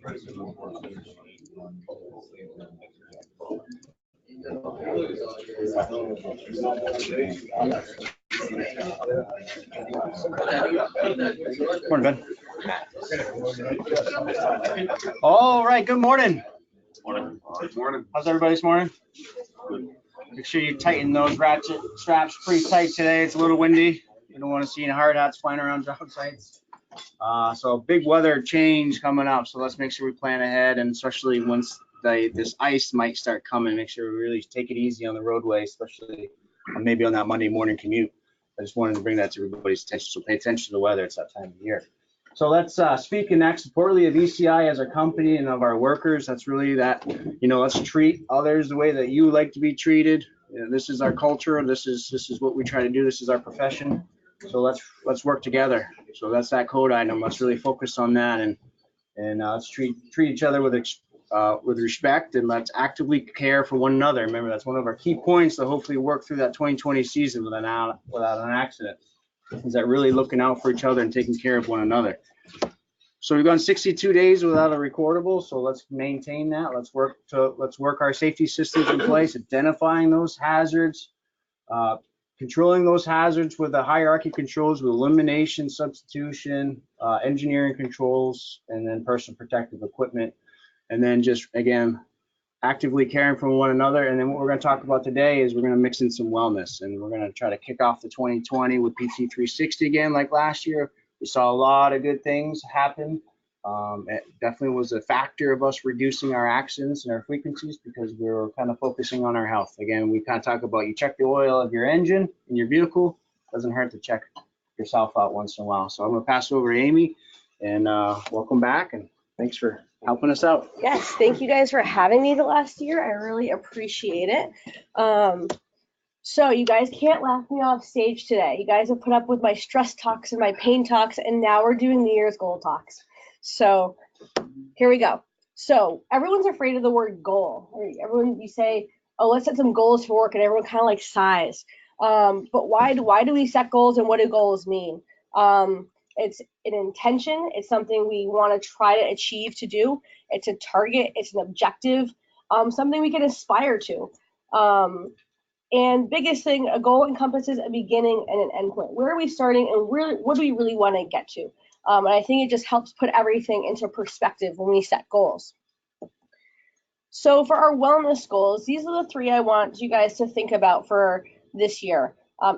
Morning, Ben. All right, good morning. Morning. Good morning. How's everybody this morning? Good. Make sure you tighten those ratchet straps pretty tight today. It's a little windy. You don't want to see any hard hats flying around job sites. So big weather change coming up. So let's make sure we plan ahead, and especially once this ice might start coming, make sure we really take it easy on the roadway, especially maybe on that Monday morning commute. I just wanted to bring that to everybody's attention. So pay attention to the weather. It's that time of year. So let's speak and act supportly of ECI as our company and of our workers. That's really that, let's treat others the way that you like to be treated. This is our culture. This is what we try to do. This is our profession. So let's work together. So that's that code item. Let's really focus on that and let's treat each other with respect, and let's actively care for one another. Remember, that's one of our key points to hopefully work through that 2020 season without an accident. Is that really looking out for each other and taking care of one another. So we've gone 62 days without a recordable, so let's maintain that. Let's work our safety systems in place, identifying those hazards, controlling those hazards with the hierarchy controls, with elimination, substitution, engineering controls, and then personal protective equipment. And then just, again, actively caring for one another. And then what we're going to talk about today is we're going to mix in some wellness, and we're going to try to kick off the 2020 with PT 360 again, like last year. We saw a lot of good things happen. It definitely was a factor of us reducing our accidents and our frequencies because we were kind of focusing on our health. Again, we kind of talk about you check the oil of your engine in your vehicle. Doesn't hurt to check yourself out once in a while. So I'm going to pass it over to Amy, and welcome back, and thanks for helping us out. Yes, thank you guys for having me the last year. I really appreciate it. So you guys can't laugh me off stage today. You guys have put up with my stress talks and my pain talks, and now we're doing New Year's goal talks. So here we go. So everyone's afraid of the word goal. Everyone, you say, oh, let's set some goals for work, and everyone kind of like sighs. But why do we set goals, and what do goals mean? It's an intention. It's something we want to try to achieve to do. It's a target. It's an objective, something we can aspire to. And biggest thing, a goal encompasses a beginning and an end point. Where are we starting, and what do we really want to get to? And I think it just helps put everything into perspective when we set goals. So for our wellness goals, these are the three I want you guys to think about for this year.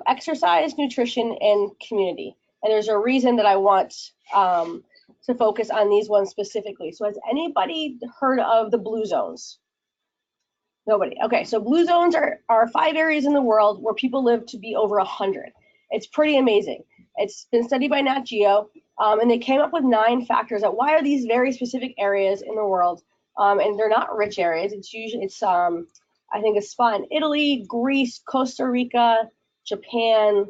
Exercise, nutrition, and community. And there's a reason that I want to focus on these ones specifically. So has anybody heard of the blue zones? Nobody. Okay, so blue zones are 5 areas in the world where people live to be over 100. It's pretty amazing. It's been studied by Nat Geo, and they came up with 9 factors of why are these very specific areas in the world, and they're not rich areas. I think it's spot in Italy, Greece, Costa Rica, Japan,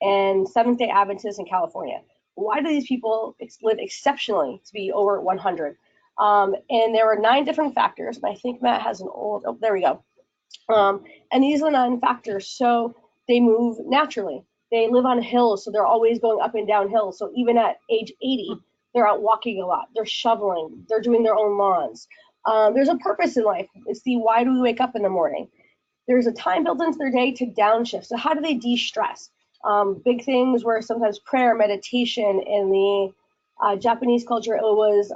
and Seventh-day Adventists in California. Why do these people live exceptionally to be over 100? And there were 9 different factors, and I think Matt has oh, there we go. And these are the 9 factors. So they move naturally. They live on hills, so they're always going up and down hills. So even at age 80, they're out walking a lot. They're shoveling. They're doing their own lawns. There's a purpose in life. It's the why do we wake up in the morning? There's a time built into their day to downshift. So how do they de-stress? Big things were sometimes prayer, meditation. In the Japanese culture, it was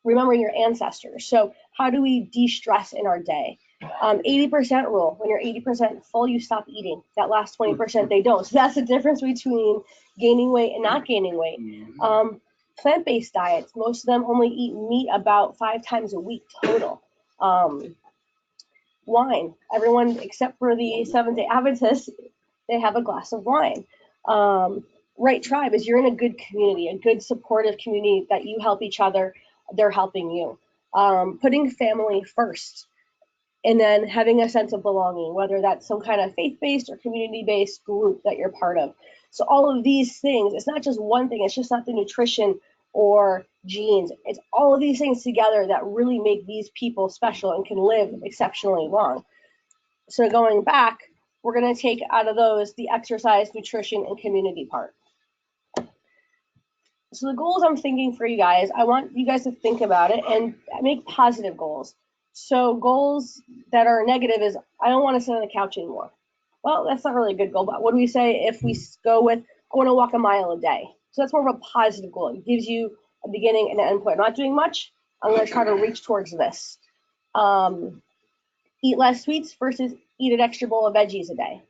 remembering your ancestors. So how do we de-stress in our day? 80% rule. When you're 80% full, you stop eating. That last 20%, they don't. So that's the difference between gaining weight and not gaining weight. Plant-based diets. Most of them only eat meat about 5 times a week total. Wine. Everyone except for the Seventh-day Adventists, they have a glass of wine. Right tribe is you're in a good community, a good supportive community that you help each other. They're helping you. Putting family first, and then having a sense of belonging, whether that's some kind of faith-based or community-based group that you're part of. So all of these things, it's not just one thing. It's just not the nutrition or genes. It's all of these things together that really make these people special and can live exceptionally long. So going back, we're going to take out of those the exercise, nutrition, and community part. So the goals I'm thinking for you guys, I want you guys to think about it and make positive goals. So goals that are negative is I don't want to sit on the couch anymore. Well, that's not really a good goal, but what do we say if we go with I want to walk a mile a day? So that's more of a positive goal. It gives you a beginning and an end point. I'm not doing much. I'm going to try to reach towards this. Eat less sweets versus eat an extra bowl of veggies a day.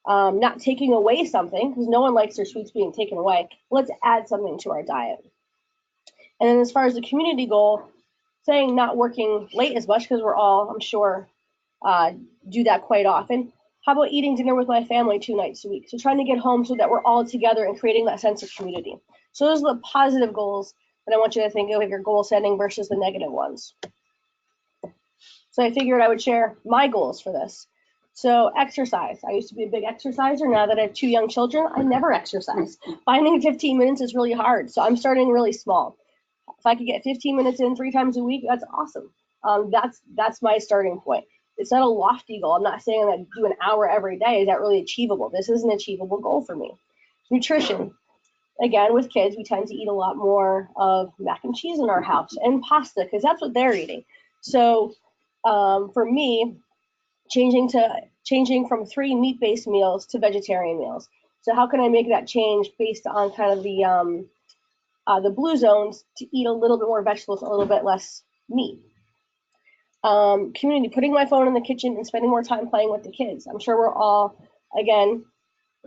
Not taking away something, because no one likes their sweets being taken away. Let's add something to our diet. And then as far as the community goal, saying not working late as much, because we're all, I'm sure, do that quite often. How about eating dinner with my family 2 nights a week? So trying to get home so that we're all together and creating that sense of community. So those are the positive goals that I want you to think of your goal setting versus the negative ones. So I figured I would share my goals for this. So exercise. I used to be a big exerciser. Now that I have 2 young children, I never exercise. Finding 15 minutes is really hard. So I'm starting really small. If I could get 15 minutes in 3 times a week, that's awesome. That's my starting point. It's not a lofty goal. I'm not saying I'm going to do an hour every day. Is that really achievable? This is an achievable goal for me. Nutrition. Again, with kids, we tend to eat a lot more of mac and cheese in our house and pasta because that's what they're eating. So for me, changing from 3 meat-based meals to vegetarian meals. So how can I make that change based on kind of the blue zones to eat a little bit more vegetables, a little bit less meat? Community, putting my phone in the kitchen and spending more time playing with the kids. I'm sure we're all, again,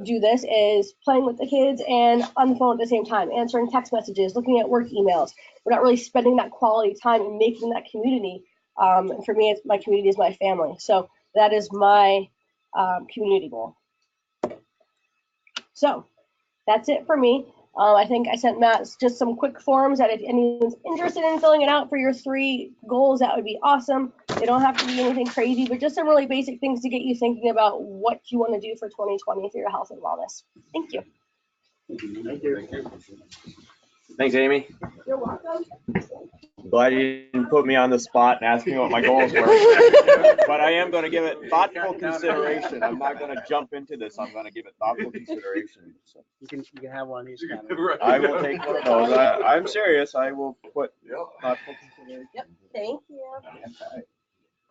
do this is playing with the kids and on the phone at the same time, answering text messages, looking at work emails. We're not really spending that quality time and making that community. For me, my community is my family. So that is my community goal. So that's it for me. I think I sent Matt just some quick forms that if anyone's interested in filling it out for your 3 goals, that would be awesome. They don't have to be anything crazy, but just some really basic things to get you thinking about what you want to do for 2020 for your health and wellness. Thank you. Thank you. Thanks, Amy. You're welcome. Glad you didn't put me on the spot and ask me what my goals were. But I am going to give it thoughtful consideration. I'm not going to jump into this. I'm going to give it thoughtful consideration. So You can have one of these. I will take one of those. I'm serious. I will put thoughtful consideration. Yep. Thank you.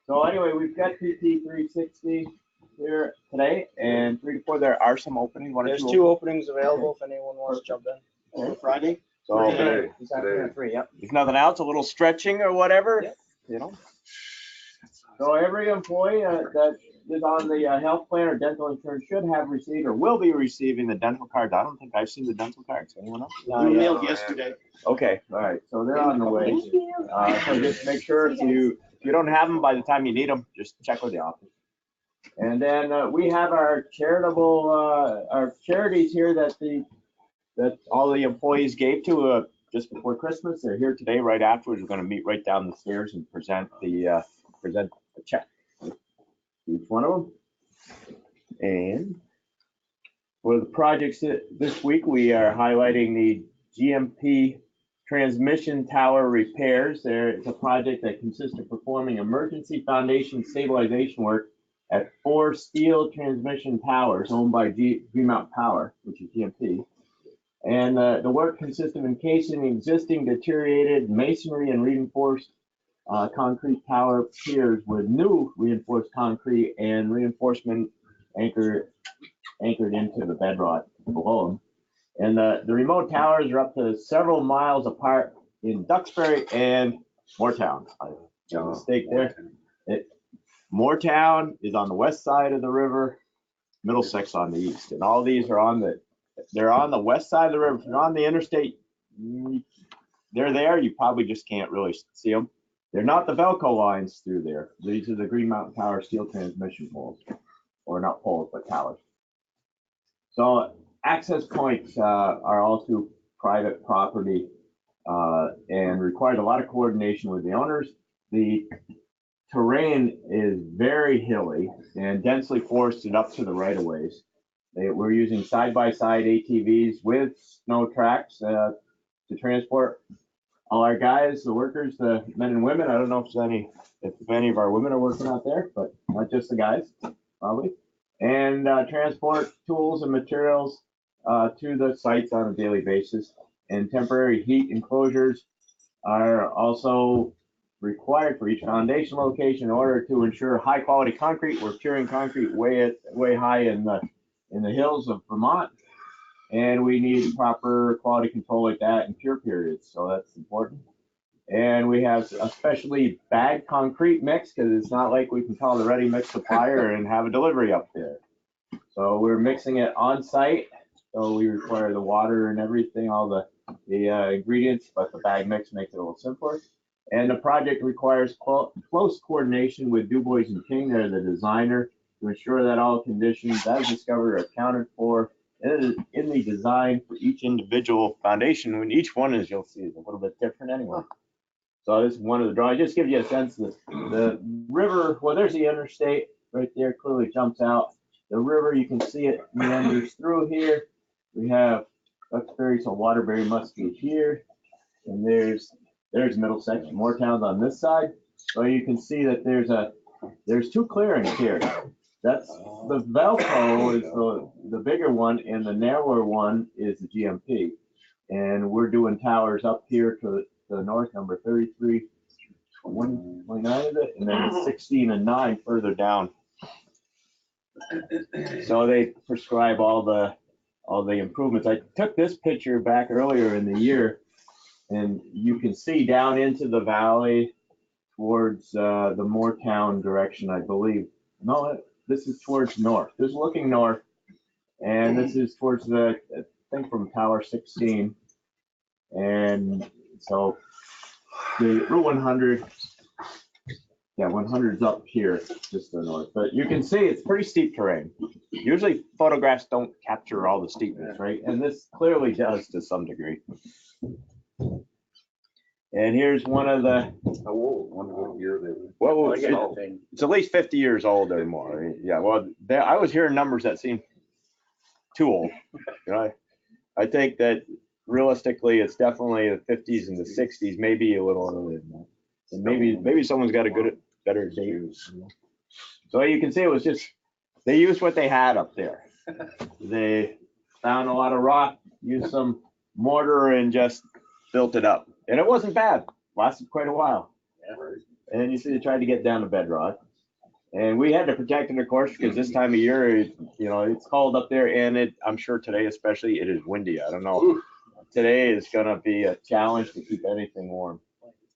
So anyway, we've got PT 360 here today, and 3 to 4. There are some openings. There's 2 openings available if anyone wants to jump in. Okay. Friday? So Today. He's at 3, yep. if nothing else, a little stretching or whatever, Yep. you know. So every employee that is on the health plan or dental insurance should have received or will be receiving the dental cards. I don't think I've seen the dental cards. Anyone else? No, We yeah. mailed yesterday. Okay, all right. So they're on the way. Thank you. So just make sure if you don't have them by the time you need them, just check with the office. And then we have our charitable, our charities here that all the employees gave to just before Christmas. They're here today. Right afterwards, we're going to meet right down the stairs and present a check to each one of them. And for the projects this week, we are highlighting the GMP transmission tower repairs. It's a project that consists of performing emergency foundation stabilization work at 4 steel transmission towers owned by Greenmount Power, which is GMP. And the work consists of encasing the existing deteriorated masonry and reinforced concrete tower piers with new reinforced concrete and reinforcement anchored into the bedrock below them. And the remote towers are up to several miles apart in Duxbury and Moortown. I made a mistake there. Moortown is on the west side of the river, Middlesex on the east, and all these are they're on the west side of the river. If you're on the interstate, they're there. You probably just can't really see them. They're not the Velcro lines through there. These are the Green Mountain Power steel transmission poles, or not poles, but towers. So access points are all through private property and required a lot of coordination with the owners. The terrain is very hilly and densely forested up to the right of ways. We're using side-by-side ATVs with snow tracks to transport all our guys, the workers, the men and women. I don't know if any of our women are working out there, but not just the guys, probably. And transport tools and materials to the sites on a daily basis. and temporary heat enclosures are also required for each foundation location in order to ensure high quality concrete. We're curing concrete way high in the hills of Vermont, and we need proper quality control like that in cure periods, so that's important. And we have a specially bagged concrete mix, because it's not like we can call the ready mix supplier and have a delivery up there. So we're mixing it on site, so we require the water and everything, all the ingredients, but the bag mix makes it a little simpler. And the project requires close coordination with Dubois and King, they're the designer, to ensure that all conditions as discovered are accounted for in the design for each individual foundation. When each one is, you'll see, is a little bit different anyway. So this is one of the drawings, just gives you a sense that the river, well, there's the interstate right there, clearly jumps out. The river, you can see it meanders through here. We have Duxbury, so Waterbury must be here. And there's Middlesex, Moortown's on this side. So you can see that there's two clearings here. That's the Velcro is the bigger one, and the narrower one is the GMP. And we're doing towers up here to the north, number 33, 129 of it, and then 16 and 9 further down. So they prescribe all the improvements. I took this picture back earlier in the year, and you can see down into the valley towards the Moortown direction, I believe. No, this is towards north. This is looking north, and this is towards I think from Tower 16. And so the Route 100, yeah, 100's up here, just to the north. But you can see it's pretty steep terrain. Usually photographs don't capture all the steepness, right? And this clearly does to some degree. And here's one of the, How old? Wonder what year they were. well, I get all things. it's at least 50 years old or more. Yeah, well, I was hearing numbers that seem too old. You know, I think that realistically, it's definitely the 50s and the 60s, maybe a little earlier than that. And maybe someone's got a better date. So you can see it was just, they used what they had up there. They found a lot of rock, used some mortar, and just built it up. And it wasn't bad, lasted quite a while. And you see, they tried to get down to bedrock. And we had to protect it, of course, because this time of year, you know, it's cold up there, and I'm sure today especially, it is windy. I don't know. Today is gonna be a challenge to keep anything warm.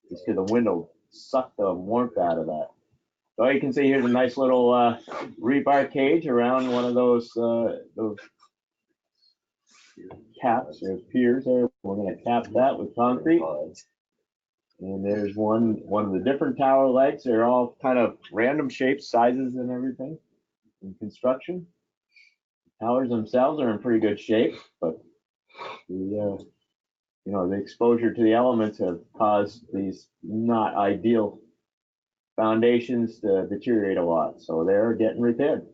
Just because the wind will suck the warmth out of that. So you can see here's a nice little rebar cage around one of those caps. There's piers there. We're gonna cap that with concrete. And there's one of the different tower legs. They're all kind of random shapes, sizes, and everything in construction. The towers themselves are in pretty good shape, but the exposure to the elements have caused these not ideal foundations to deteriorate a lot. So they're getting repaired.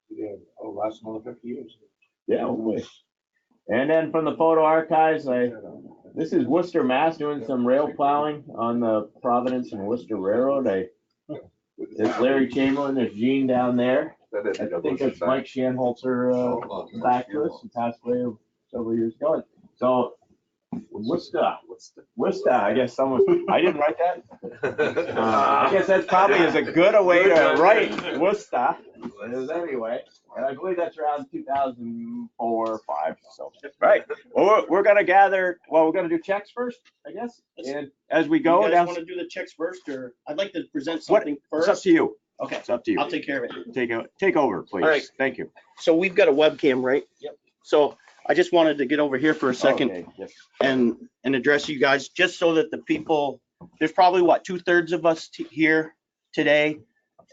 Yeah, oh, last another 50 years. Yeah, hopefully. And then from the photo archives, this is Worcester, Mass, doing some rail plowing on the Providence and Worcester Railroad. There's Larry Chamberlain, there's Gene down there. I think that's Mike Shanholzer back to us, who passed away several years ago. So Worcester, I guess I didn't write that. I guess that's probably as a good a way to write Worcester. Anyway, and I believe that's around 2004 or 5. So, right. Well, we're gonna do checks first, I guess. And as we go You guys down, want to do the checks first, or I'd like to present something it's up first? to you. Okay, It's up to you. I'll take care of it. Take over, please. All right. Thank you. So we've got a webcam, right? Yep. So I just wanted to get over here for a second Okay, yes. and address you guys, just so that the people, there's probably what, 2/3 of us here today.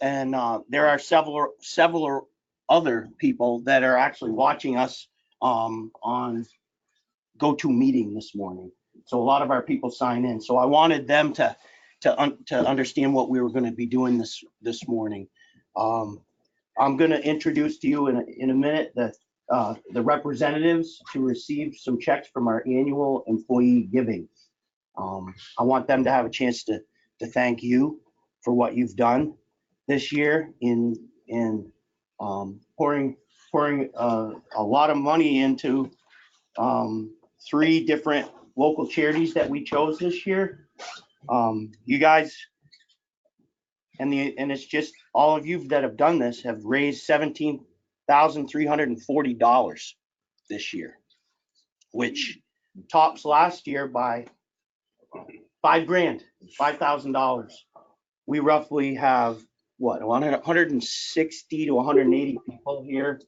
And there are several other people that are actually watching us on GoToMeeting this morning. So a lot of our people sign in. So I wanted them to understand what we were going to be doing this morning. I'm going to introduce to you in a minute the representatives to receive some checks from our annual employee giving. I want them to have a chance to thank you for what you've done this year in pouring a lot of money into 3 different local charities that we chose this year. You guys, and it's just all of you that have done this have raised $17,340 this year, which tops last year by $5,000. We roughly have what, 160 to 180 people here.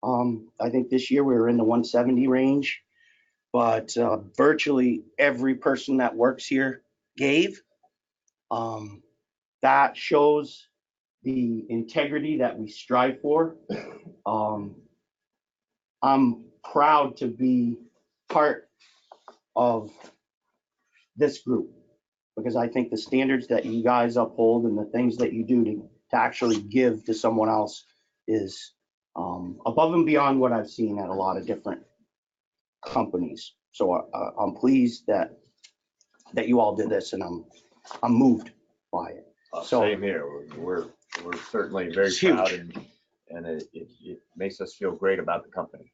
I think this year we were in the 170 range, but virtually every person that works here gave. That shows the integrity that we strive for. I'm proud to be part of this group because I think the standards that you guys uphold and the things that you do to actually give to someone else is above and beyond what I've seen at a lot of different companies. So I'm pleased that you all did this, and I'm moved by it. So- Same here. We're certainly very It's huge. proud, and it makes us feel great about the company.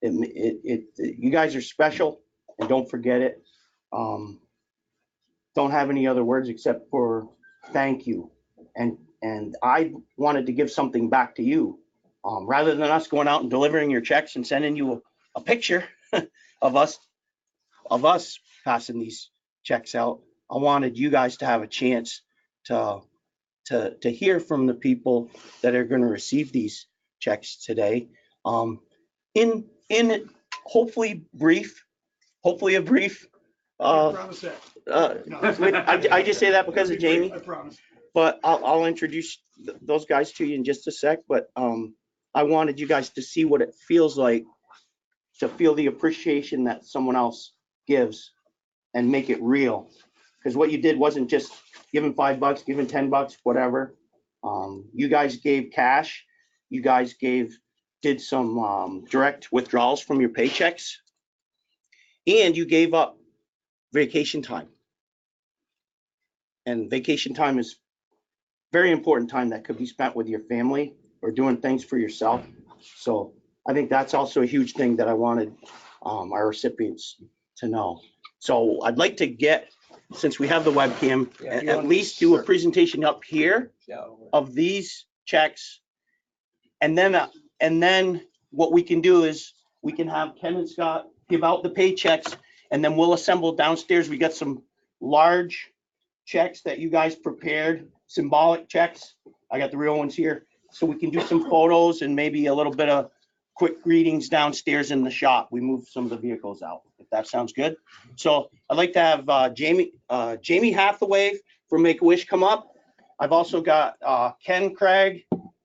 You guys are special, and don't forget it. Don't have any other words except for thank you. And I wanted to give something back to you. Rather than us going out and delivering your checks and sending you a picture of us passing these checks out, I wanted you guys to have a chance to hear from the people that are going to receive these checks today. In hopefully a brief. Promise that. I just say that because of Jamie. I promise. But I'll introduce those guys to you in just a sec. But I wanted you guys to see what it feels like to feel the appreciation that someone else gives and make it real. Because what you did wasn't just giving $5, giving $10, whatever. You guys gave cash. You guys did some direct withdrawals from your paychecks. And you gave up vacation time. And vacation time is very important time that could be spent with your family or doing things for yourself. So I think that's also a huge thing that I wanted our recipients to know. SoD like to get, since we have the webcam, at least do a presentation up here of these checks. And then what we can do is we can have Ken and Scott give out the paychecks, and then we'll assemble downstairs. We got some large checks that you guys prepared, symbolic checks. I got the real ones here. So we can do some photos and maybe a little bit of quick greetings downstairs in the shop. We moved some of the vehicles out, if that sounds good. So I'd like to have Jamie Hathaway from Make-A-Wish come up. I've also got Ken Craig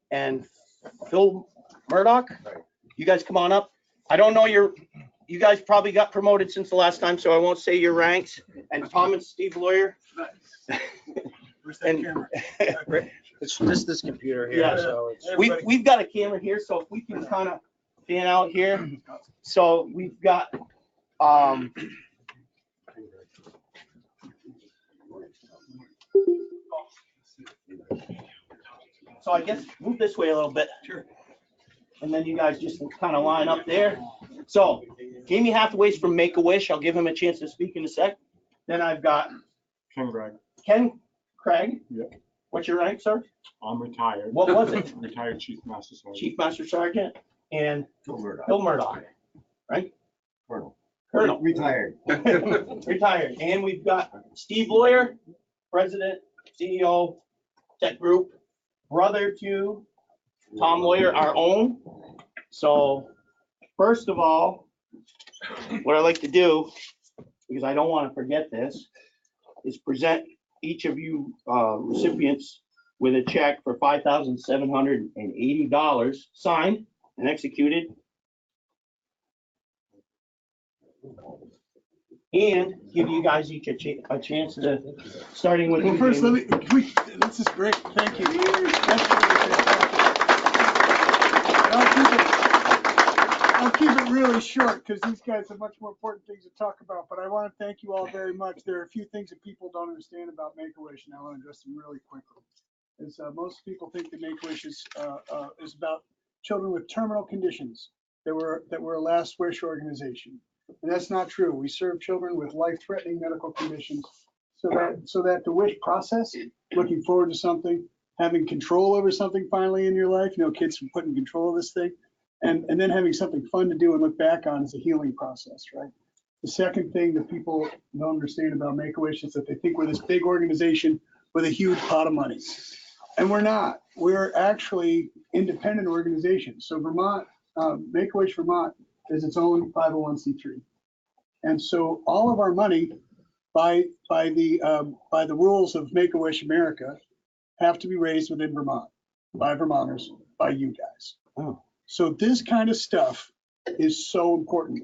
and Phil Murdoch. You guys come on up. I don't know you guys probably got promoted since the last time, so I won't say your ranks. And Tom and Steve Lawyer. Where's that camera? It's just this computer here, Yeah. so it's. We've got a camera here, so if we can kind of fan out here. So we've got, so I guess move this way a little bit. Sure. And then you guys just kind of line up there. So Jamie Hathaway's from Make-A-Wish. I'll give him a chance to speak in a sec. Then I've got Ken Gregg. Ken Craig. Yep. What's your rank, sir? I'm retired. What was it? Retired Chief Master Sergeant. Chief Master Sergeant and Phil Murdoch. Bill Murdoch, right? Colonel. Colonel. Retired. Retired. And we've got Steve Lawyer, President, CEO, Tech Group, brother to Tom Lawyer, our own. So first of all, what I like to do, because I don't want to forget this, is present each of you recipients with a check for $5,780 signed and executed. And give you guys each a chance to, starting with. Well, you, first, Jamie. this is great. Thank you. I'll keep it really short because these guys have much more important things to talk about, but I want to thank you all very much. There are a few things that people don't understand about Make-A-Wish, and I want to address them really quickly. Most people think that Make-A-Wish is about children with terminal conditions that we're a last wish organization. And that's not true. We serve children with life-threatening medical conditions so that the wish process, looking forward to something, having control over something finally in your life, kids are putting control of this thing, and then having something fun to do and look back on is a healing process, right? The second thing that people don't understand about Make-A-Wish is that they think we're this big organization with a huge pot of money. And we're not. We're actually independent organization. So Vermont, Make-A-Wish Vermont is its own 501c3. And so all of our money by the rules of Make-A-Wish America have to be raised within Vermont, by Vermonters, by you guys. Oh. So this kind of stuff is so important.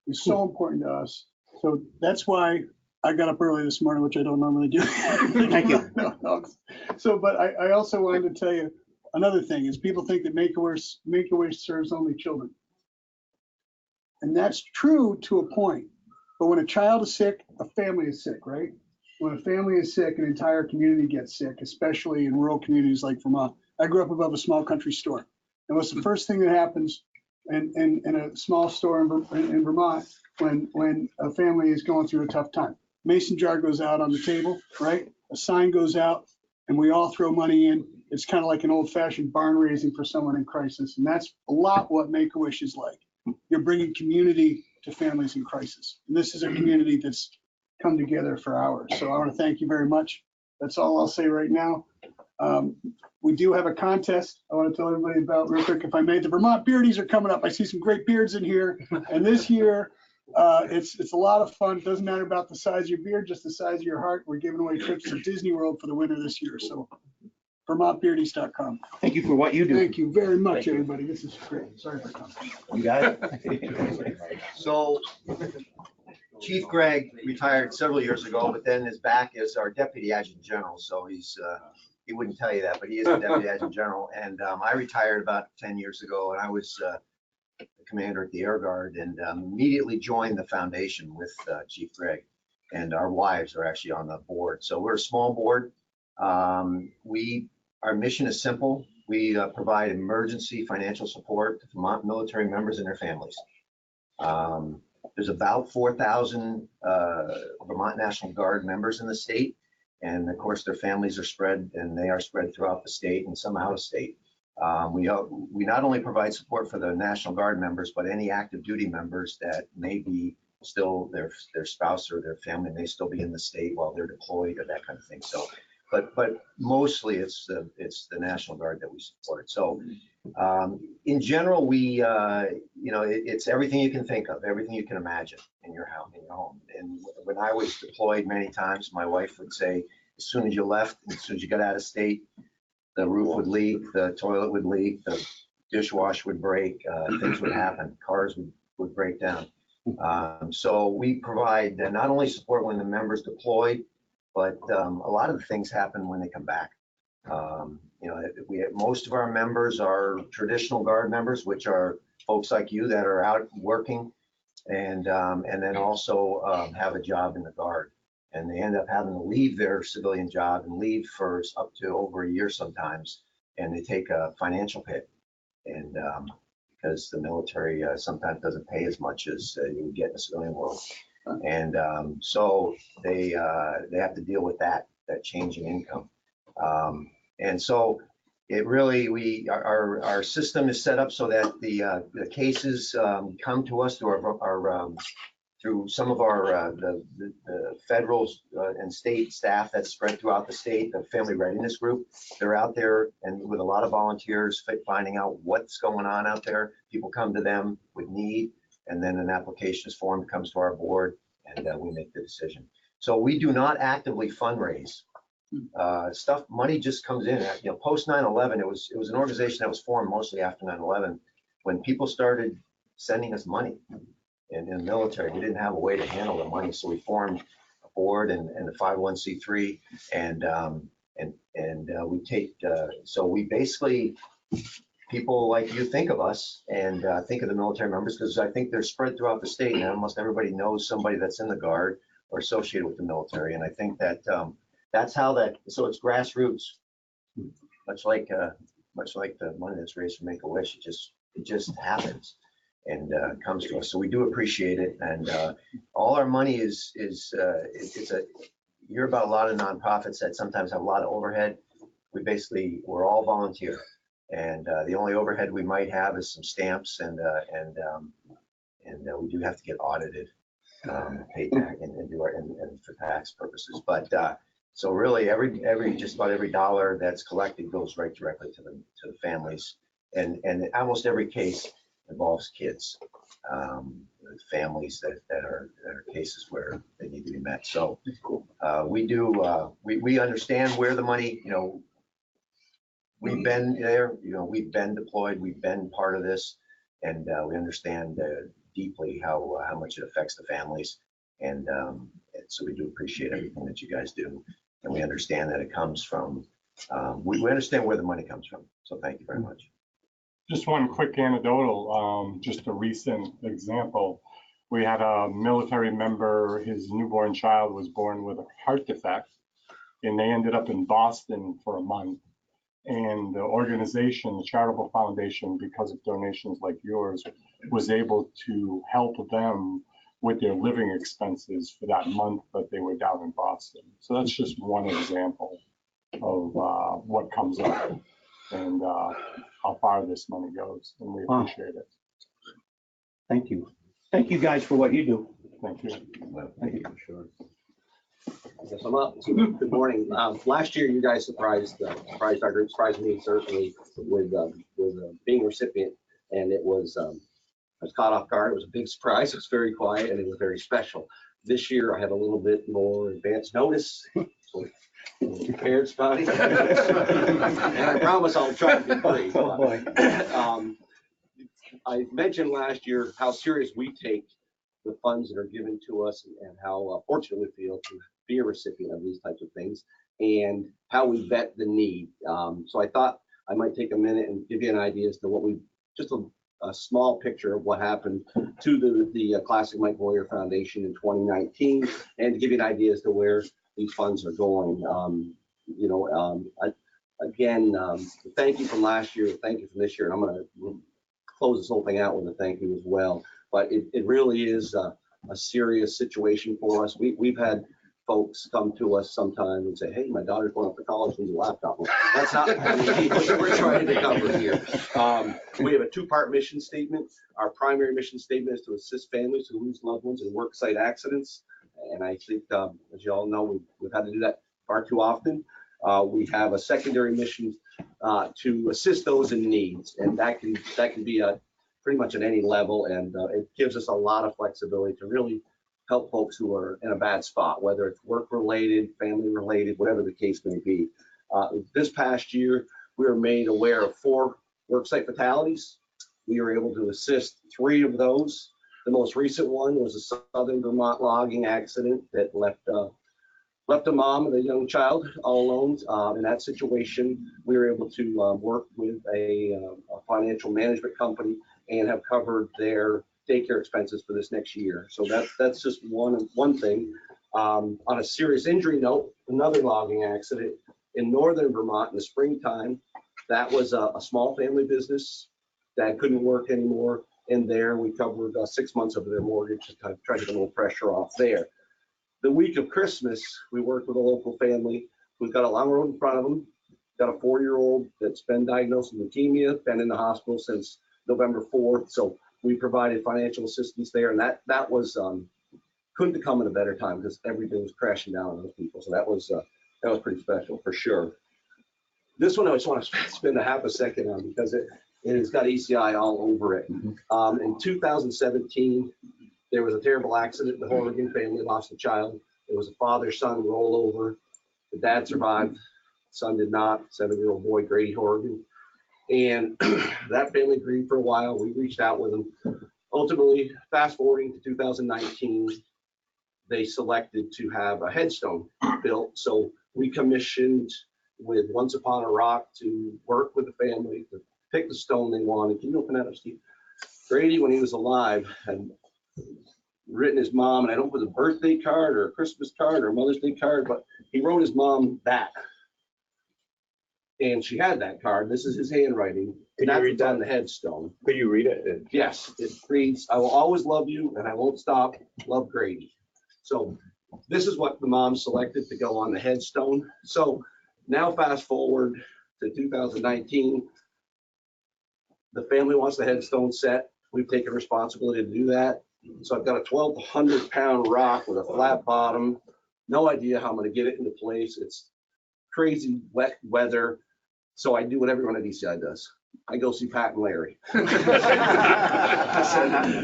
It's so important to us. So that's why I got up early this morning, which I don't normally do. Thank you. No. So, but I also wanted to tell you another thing is people think that Make-A-Wish serves only children. And that's true to a point. But when a child is sick, a family is sick, right? When a family is sick, an entire community gets sick, especially in rural communities like Vermont. I grew up above a small country store. And what's the first thing that happens in a small store in Vermont when a family is going through a tough time? Mason jar goes out on the table, right? A sign goes out and we all throw money in. It's kind of like an old fashioned barn raising for someone in crisis. And that's a lot what Make-A-Wish is like. You're bringing community to families in crisis. And this is a community that's come together for hours. So I want to thank you very much. That's all I'll say right now. We do have a contest I want to tell everybody about real quick, if I may. The Vermont Beardies are coming up. I see some great beards in here. And this year, it's a lot of fun. It doesn't matter about the size of your beard, just the size of your heart. We're giving away trips to Disney World for the winter this year. So VermontBeardies.com. Thank you for what you do. Thank you very much, everybody. This is great. Sorry for coming. You got it? So Chief Gregg retired several years ago, but then is back as our Deputy Adjutant General. So he wouldn't tell you that, but he is the Deputy Adjutant General. And I retired about 10 years ago, and I was the commander at the Air Guard, and immediately joined the foundation with Chief Gregg. And our wives are actually on the board. So we're a small board. Our mission is simple. We provide emergency financial support to Vermont military members and their families. There's about 4,000 Vermont National Guard members in the state. And of course, their families are spread, and they are spread throughout the state and some out of state. We not only provide support for the National Guard members, but any active duty members that may be still their spouse or their family may still be in the state while they're deployed or that kind of thing. So, but mostly it's the National Guard that we support. So in general, it's everything you can think of, everything you can imagine in your house, in your home. And when I was deployed many times, my wife would say, as soon as you left, as soon as you got out of state, the roof would leak, the toilet would leak, the dishwasher would break, things would happen, cars would break down. So we provide not only support when the members deployed, but a lot of the things happen when they come back. Most of our members are traditional Guard members, which are folks like you that are out working and then also have a job in the Guard. And they end up having to leave their civilian job and leave for up to over a year sometimes, and they take a financial hit. And because the military sometimes doesn't pay as much as you would get in the civilian world. And so they have to deal with that change in income. And so it really, our system is set up so that the cases come to us through through some of our the federal and state staff that's spread throughout the state, the Family Readiness Group. They're out there and with a lot of volunteers finding out what's going on out there. People come to them with need, and then an applications form comes to our board, and we make the decision. So we do not actively fundraise. Money just comes in. Post 9/11, it was an organization that was formed mostly after 9/11, when people started sending us money. In the military, we didn't have a way to handle the money, so we formed a board and the 501c3, and we take. So we basically, people like you think of us and think of the military members, because I think they're spread throughout the state, and almost everybody knows somebody that's in the Guard or associated with the military. And I think that that's how that. So it's grassroots, much like the money that's raised for Make-A-Wish. It just happens. comes to us. So we do appreciate it. And all our money is it's a, you hear about a lot of nonprofits that sometimes have a lot of overhead. We're all volunteer. And the only overhead we might have is some stamps and we do have to get audited, pay tax and do our, and for tax purposes. But so really just about every dollar that's collected goes right directly to the families. And almost every case involves kids, families that are cases where they need to be met. So we understand where the money, we've been there, we've been deployed, we've been part of this, and we understand deeply how much it affects the families. And so we do appreciate everything that you guys do. And we understand that it comes from, we understand where the money comes from. So thank you very much. Just one quick anecdotal, just a recent example. We had a military member, his newborn child was born with a heart defect, and they ended up in Boston for a month. And the organization, the charitable foundation, because of donations like yours, was able to help them with their living expenses for that month that they were down in Boston. So that's just one example of what comes up and how far this money goes, and we appreciate it. Thank you. Thank you guys for what you do. Thank you. Thank you. Sure. I guess I'm up. Good morning. Last year, you guys surprised our group, surprised me certainly with being a recipient, and it was I was caught off guard. It was a big surprise. It was very quiet and it was very special. This year, I had a little bit more advance notice. So prepared, Scotty. And I promise I'll try to be brief. Oh boy. I mentioned last year how serious we take the funds that are given to us and how fortunate we feel to be a recipient of these types of things and how we vet the need. So I thought I might take a minute and give you an idea as to what we, just a small picture of what happened to the Classic Mike Boyer Foundation in 2019 and to give you an idea as to where these funds are going. Again, thank you from last year, thank you from this year, and I'm going to close this whole thing out with a thank you as well. But it really is a serious situation for us. We've had folks come to us sometime and say, hey, my daughter's going off to college with a laptop. That's not the people that we're trying to cover here. We have a two-part mission statement. Our primary mission statement is to assist families who lose loved ones in worksite accidents. And I think, as you all know, we've had to do that far too often. We have a secondary mission to assist those in needs, and that can be pretty much at any level, and it gives us a lot of flexibility to really help folks who are in a bad spot, whether it's work-related, family-related, whatever the case may be. This past year, we were made aware of 4 worksite fatalities. We were able to assist 3 of those. The most recent one was a Southern Vermont logging accident that left a mom and a young child all alone. In that situation, we were able to work with a financial management company and have covered their daycare expenses for this next year. So that's just one thing. On a serious injury note, another logging accident in northern Vermont in the springtime. That was a small family business that couldn't work anymore. And there we covered 6 months of their mortgage to kind of try to get a little pressure off there. The week of Christmas, we worked with a local family who's got a long road in front of them, got a 4-year-old that's been diagnosed with leukemia, been in the hospital since November 4th. So we provided financial assistance there, and that was couldn't have come at a better time because everything was crashing down on those people. So that was pretty special for sure. This one I just want to spend a half a second on because it has got ECI all over it. In 2017, there was a terrible accident. The Horrigan family lost a child. It was a father-son rollover. The dad survived. The son did not. 7-year-old boy, Grady Horrigan. And that family grieved for a while. We reached out with them. Ultimately, fast forwarding to 2019, they selected to have a headstone built. So we commissioned with Once Upon a Rock to work with the family to pick the stone they wanted. Can you open that up, Steve? Grady, when he was alive, had written his mom, and I don't know if it was a birthday card or a Christmas card or a Mother's Day card, but he wrote his mom that. And she had that card. This is his handwriting. Can you That's read what's on that? the headstone. Could you read it? Yes, it reads, "I will always love you and I won't stop. Love, Grady." So this is what the mom selected to go on the headstone. So now fast forward to 2019. The family wants the headstone set. We've taken responsibility to do that. So I've got a 1,200-pound rock with a flat bottom. No idea how I'm going to get it into place. It's crazy wet weather. So I do what everyone at ECI does. I go see Pat and Larry.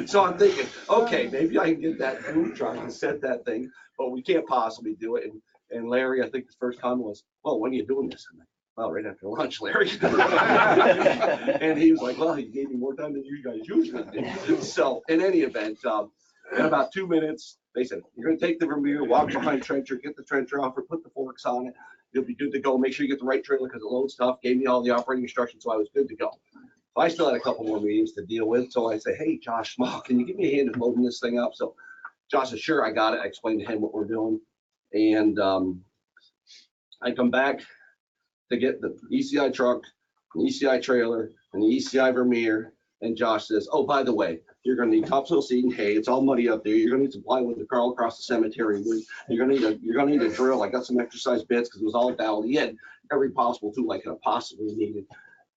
So I'm thinking, okay, maybe I can get that boom truck and set that thing, but we can't possibly do it. And Larry, I think the first comment was, "Well, when are you doing this?" I'm like, "Well, right after lunch, Larry." And he was like, "Well, you gave me more time than you guys usually do." So in any event, in about 2 minutes, they said, "You're going to take the Vermeer, walk behind trencher, get the trencher off, or put the forks on it. You'll be good to go. Make sure you get the right trailer because it loads stuff." Gave me all the operating instructions, so I was good to go. I still had a couple more meetings to deal with, so I say, "Hey, Josh Small, can you give me a hand in loading this thing up?" So Josh said, "Sure, I got it." I explained to him what we're doing, and I come back to get the ECI truck, the ECI trailer, and the ECI Vermeer, and Josh says, "Oh, by the way, you're gonna need topsoil seed and hay. It's all muddy up there. You're gonna need some plywood to crawl across the cemetery with. You're gonna need a drill. I got some exercise bits because it was all dowel. He had every possible tool I could have possibly needed."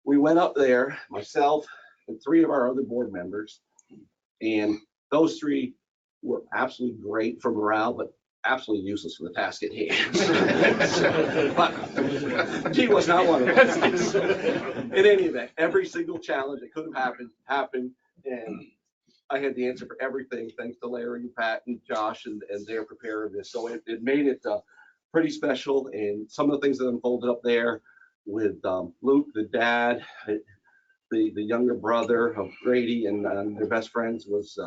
We went up there, myself and 3 of our other board members, and those 3 were absolutely great for morale, but absolutely useless for the task at hand. But he was not one of those. In any event, every single challenge that could have happened, and I had the answer for everything, thanks to Larry and Pat and Josh and their preparedness. So it made it pretty special. And some of the things that unfolded up there with Luke, the dad, the younger brother of Grady, and their best friends was,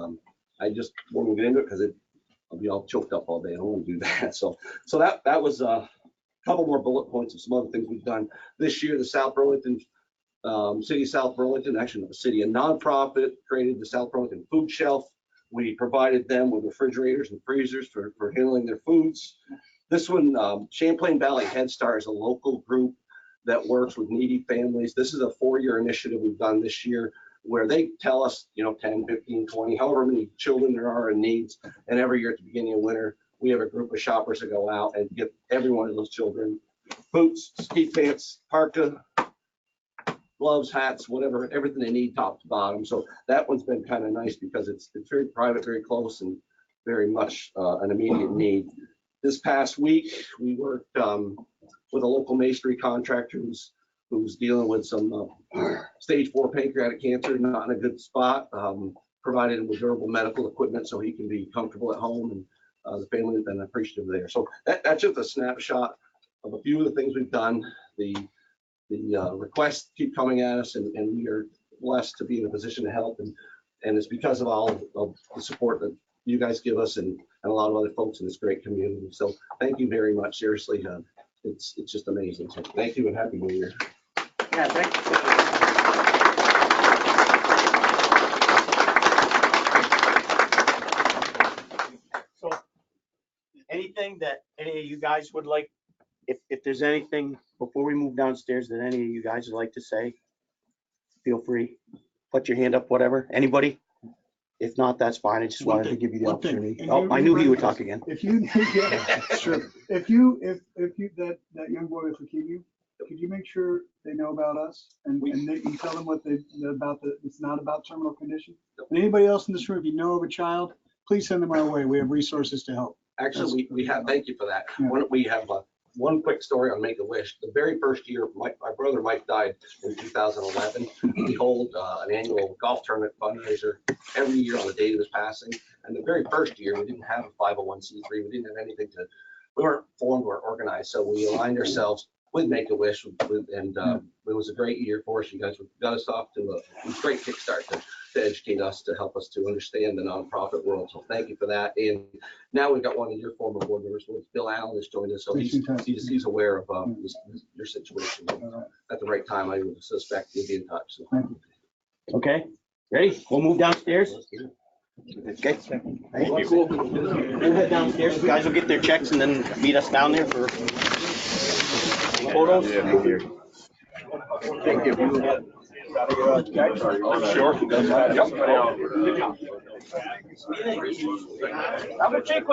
I just won't get into it because I'll be all choked up all day. I don't want to do that. So that was a couple more bullet points of some other things we've done this year. The South Burlington, City of South Burlington, actually not the city, a nonprofit created the South Burlington Food Shelf. We provided them with refrigerators and freezers for handling their foods. This one, Champlain Valley Head Start, is a local group that works with needy families. This is a 4-year initiative we've done this year where they tell us, 10, 15, 20, however many children there are in needs. And every year at the beginning of winter, we have a group of shoppers that go out and get every one of those children boots, ski pants, parka, gloves, hats, whatever, everything they need top to bottom. So that one's been kind of nice because it's very private, very close, and very much an immediate need. This past week, we worked with a local masonry contractor who's dealing with some stage 4 pancreatic cancer, not in a good spot. Provided him with durable medical equipment so he can be comfortable at home, and the family has been appreciative there. So that's just a snapshot of a few of the things we've done. The requests keep coming at us, and we are blessed to be in a position to help, and it's because of all of the support that you guys give us and a lot of other folks in this great community. So thank you very much. Seriously, it's just amazing. So thank you and Happy New Year. Yeah, thank you. So anything that any of you guys would like, if there's anything before we move downstairs that any of you guys would like to say, feel free, put your hand up, whatever. Anybody? If not, that's fine. I just wanted to give you the One thing, opportunity. and Oh, you- I knew he would talk again. If you, yeah, sure. If you, that young boy with leukemia, could you make sure they know about us and they can tell them it's not about terminal condition? And anybody else in this room, if you know of a child, please send them our way. We have resources to help. Actually, we have, thank you for that. Yeah. We have one quick story on Make-A-Wish. The very first year, my brother Mike died in 2011. We hold an annual golf tournament fundraiser every year on the date of his passing. And the very first year, we didn't have a 501c3. We didn't have anything we weren't formed or organized. So we aligned ourselves with Make-A-Wish, and it was a great year for us. You guys got us off to a great kickstart to educate us, to help us to understand the nonprofit world. So thank you for that. And now we've got one of your former board members, Bill Allen, has joined us. So he's aware of your situation. At the right time, I would suspect he'll be in touch. So. Okay, ready? We'll move downstairs. Okay. Thank you. Cool. We'll head downstairs. You guys will get their checks and then meet us down there for photos. Thank you. Sure. Double check